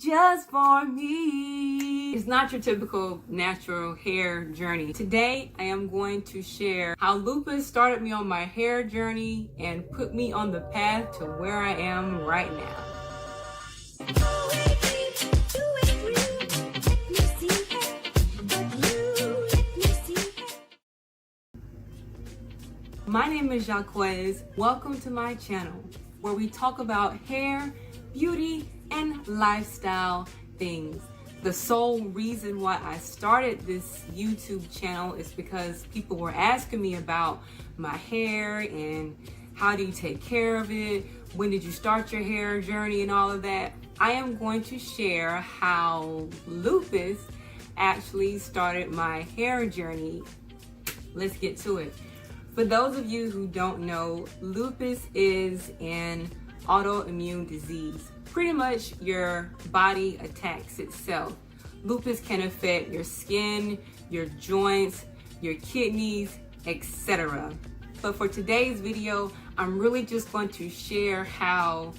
just for me. It's not your typical natural hair journey. Today, I am going to share how lupus started me on my hair journey and put me on the path to where I am right now. My name is Jaquez. Welcome to my channel where we talk about hair, beauty, and lifestyle things. The sole reason why I started this YouTube channel is because people were asking me about my hair and how do you take care of it, when did you start your hair journey and all of that. I am going to share how lupus actually started my hair journey. Let's get to it. For those of you who don't know, lupus is an autoimmune disease. Pretty much your body attacks itself. Lupus can affect your skin, your joints, your kidneys, etc. But for today's video, I'm really just going to share how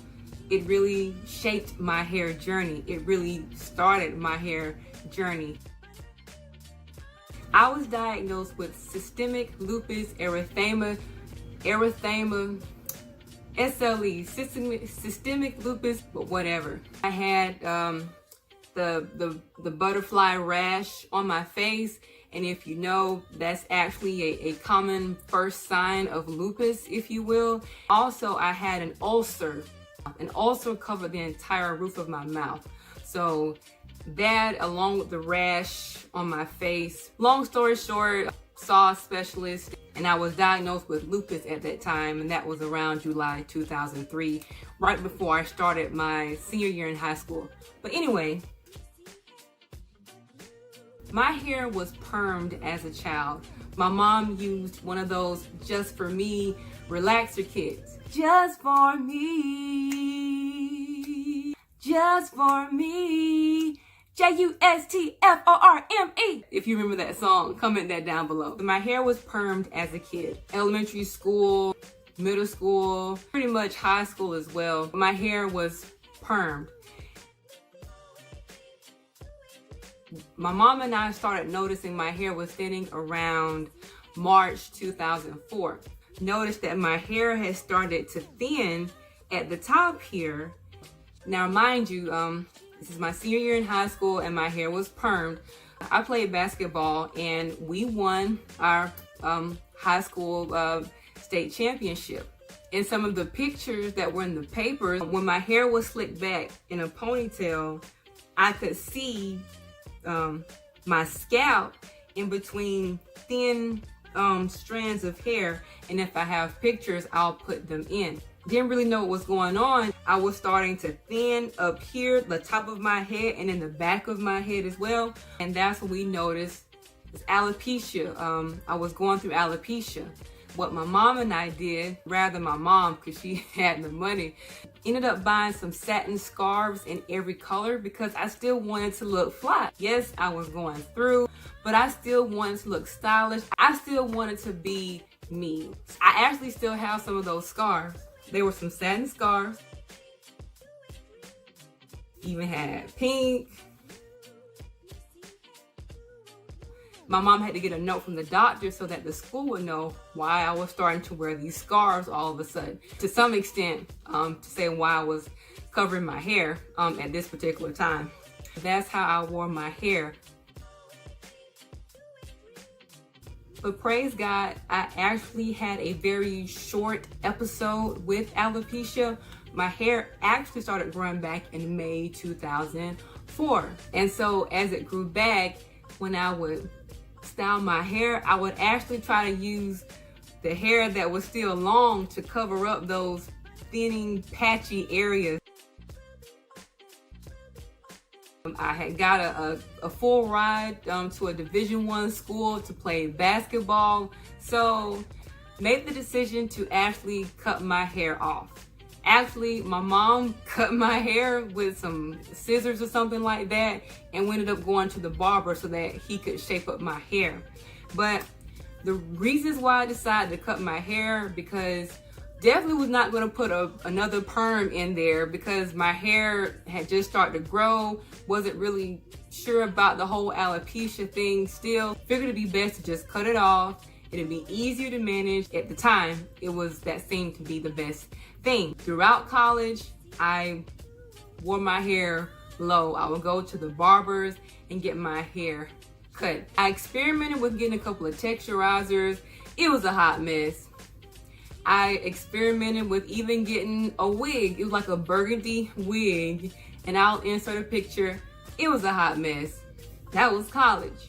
it really shaped my hair journey. It really started my hair journey. I was diagnosed with systemic lupus erythema, SLE, systemic lupus, but whatever. I had the butterfly rash on my face, and if you know, that's actually a common first sign of lupus, if you will. Also, I had an ulcer. An ulcer covered the entire roof of my mouth. So that, along with the rash on my face. Long story short, saw a specialist and I was diagnosed with lupus at that time, and that was around July 2003, right before I started my senior year in high school. But anyway, my hair was permed as a child. My mom used one of those just for me relaxer kits. Just for me, just for me. Justforme. If you remember that song, comment that down below. My hair was permed as a kid. Elementary school, middle school, pretty much high school as well. My hair was permed. My mom and I started noticing my hair was thinning around March 2004. Noticed that my hair had started to thin at the top here. Now, mind you, this is my senior year in high school and my hair was permed. I played basketball and we won our high school state championship. In some of the pictures that were in the papers, when my hair was slicked back in a ponytail, I could see my scalp in between thin strands of hair. And if I have pictures, I'll put them in. Didn't really know what was going on. I was starting to thin up here, the top of my head, and in the back of my head as well. And that's when we noticed this alopecia. I was going through alopecia. What my mom and I did, rather my mom, because she had the money, ended up buying some satin scarves in every color because I still wanted to look fly. Yes, I was going through, but I still wanted to look stylish. I still wanted to be me. I actually still have some of those scarves. They were some satin scarves. Even had pink. My mom had to get a note from the doctor so that the school would know why I was starting to wear these scarves all of a sudden. To some extent, to say why I was covering my hair at this particular time. That's how I wore my hair. But praise God, I actually had a very short episode with alopecia. My hair actually started growing back in May 2004. And so as it grew back, when I would style my hair, I would actually try to use the hair that was still long to cover up those thinning, patchy areas. I had got a full ride to a Division I school to play basketball, so made the decision to actually cut my hair off. Actually, my mom cut my hair with some scissors or something like that, and we ended up going to the barber so that he could shape up my hair. But the reasons why I decided to cut my hair, because Definitely was not going to put another perm in there because my hair had just started to grow. Wasn't really sure about the whole alopecia thing still. Figured it'd be best to just cut it off. It'd be easier to manage. At the time, that seemed to be the best thing. Throughout college, I wore my hair low. I would go to the barbers and get my hair cut. I experimented with getting a couple of texturizers. It was a hot mess. I experimented with even getting a wig. It was like a burgundy wig, and I'll insert a picture. It was a hot mess. That was college.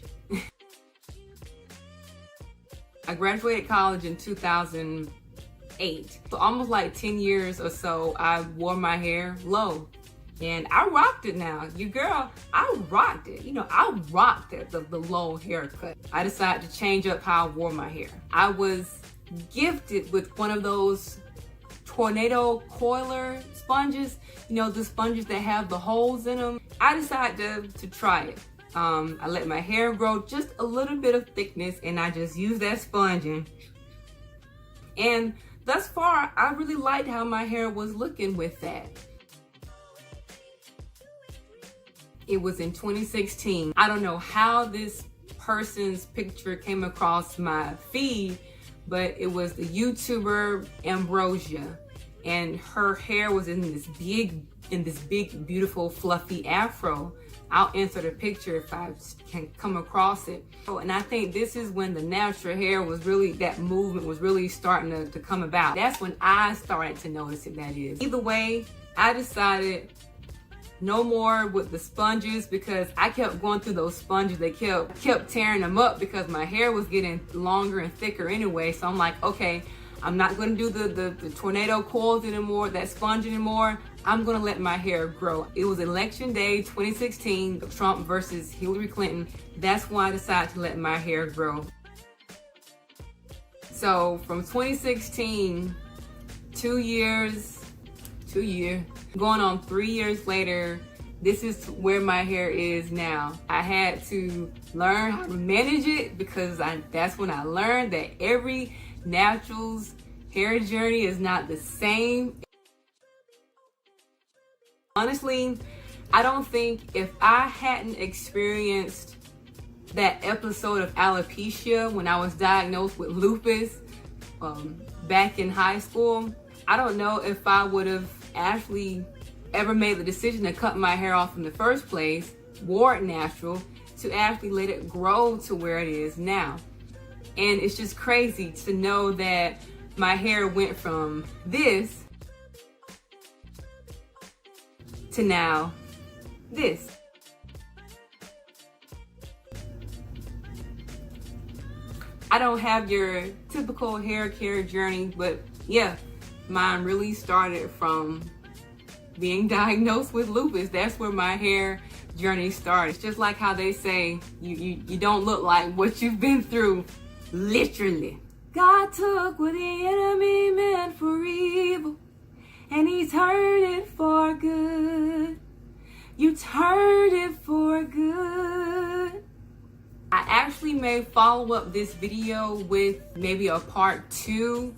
I graduated college in 2008. So almost like 10 years or so, I wore my hair low. And I rocked it now. Your girl, I rocked it. You know, I rocked it, the low haircut. I decided to change up how I wore my hair. I was gifted with one of those tornado coiler sponges. You know, the sponges that have the holes in them. I decided to try it. I let my hair grow just a little bit of thickness, and I just used that sponge. And thus far, I really liked how my hair was looking with that. It was in 2016. I don't know how this person's picture came across my feed, but it was the YouTuber Ambrosia, and her hair was in this big, beautiful, fluffy afro. I'll insert a picture if I can come across it. Oh, and I think this is when the natural hair was really, that movement was really starting to come about. That's when I started to notice it, that is. Either way, I decided no more with the sponges because I kept going through those sponges. They kept tearing them up because my hair was getting longer and thicker anyway. So I'm like, okay, I'm not going to do the tornado coils anymore, that sponge anymore. I'm going to let my hair grow. It was election day 2016, Trump versus Hillary Clinton. That's why I decided to let my hair grow. So from 2016, 2 years, going on 3 years later, this is where my hair is now. I had to learn how to manage it because that's when I learned that every natural's hair journey is not the same. Honestly, I don't think if I hadn't experienced that episode of alopecia when I was diagnosed with lupus back in high school, I don't know if I would have actually ever made the decision to cut my hair off in the first place, wore it natural, to actually let it grow to where it is now. And it's just crazy to know that my hair went from this to now this. I don't have your typical hair care journey, but yeah, mine really started from being diagnosed with lupus. That's where my hair journey started. It's just like how they say, you don't look like what you've been through, literally. God took what the enemy meant for evil, and he turned it for good. You turned it for good. I actually may follow up this video with maybe a part 2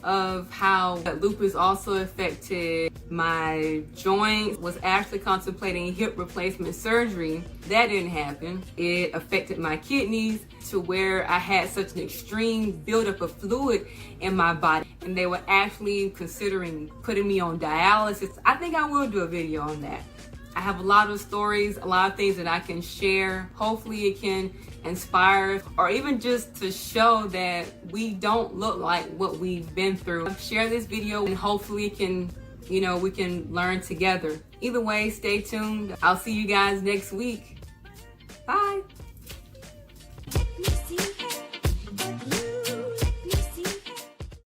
of how lupus also affected my joints. Was actually contemplating hip replacement surgery. That didn't happen. It affected my kidneys to where I had such an extreme buildup of fluid in my body, and they were actually considering putting me on dialysis. I think I will do a video on that. I have a lot of stories, a lot of things that I can share. Hopefully it can inspire, or even just to show that we don't look like what we've been through. Share this video and hopefully it can, we can learn together. Either way, stay tuned. I'll see you guys next week.